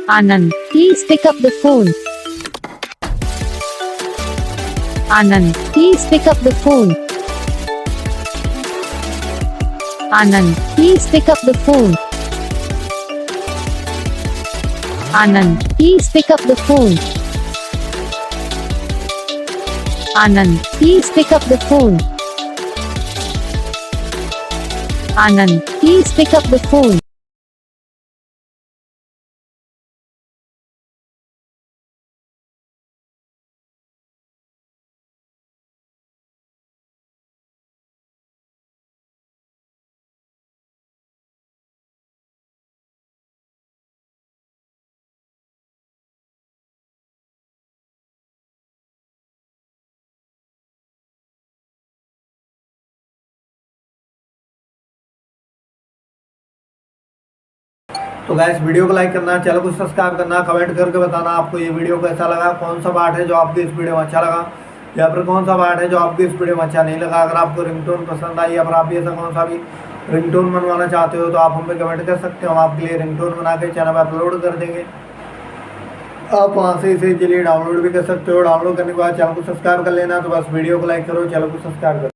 Anand, please pick up the phone. Anand, please pick up the phone. Anand, please pick up the phone. Anand, please pick up the phone. Anand, please pick up the phone. Anand, please pick up the phone. तो guys video को like करना, channel को subscribe करना, comment करके बताना आपको ये video कैसा लगा, कौन सा पार्ट है जो आपको इस वीडियो में अच्छा लगा या फिर कौन सा पार्ट है जो आपको इस वीडियो में अच्छा नहीं लगा। अगर आपको रिंगटोन पसंद आई या फिर आप ऐसा कौन सा भी रिंगटोन बनवाना चाहते हो तो आप हमें कमेंट कर सकते हो। हम आपके लिए रिंगटोन बना के चैनल पर अपलोड कर देंगे। आप वहाँ से इसे इजीली डाउनलोड भी कर सकते हो। डाउनलोड करने के बाद चैनल को सब्सक्राइब कर लेना। तो बस वीडियो को लाइक करो, चैनल को सब्सक्राइब करो।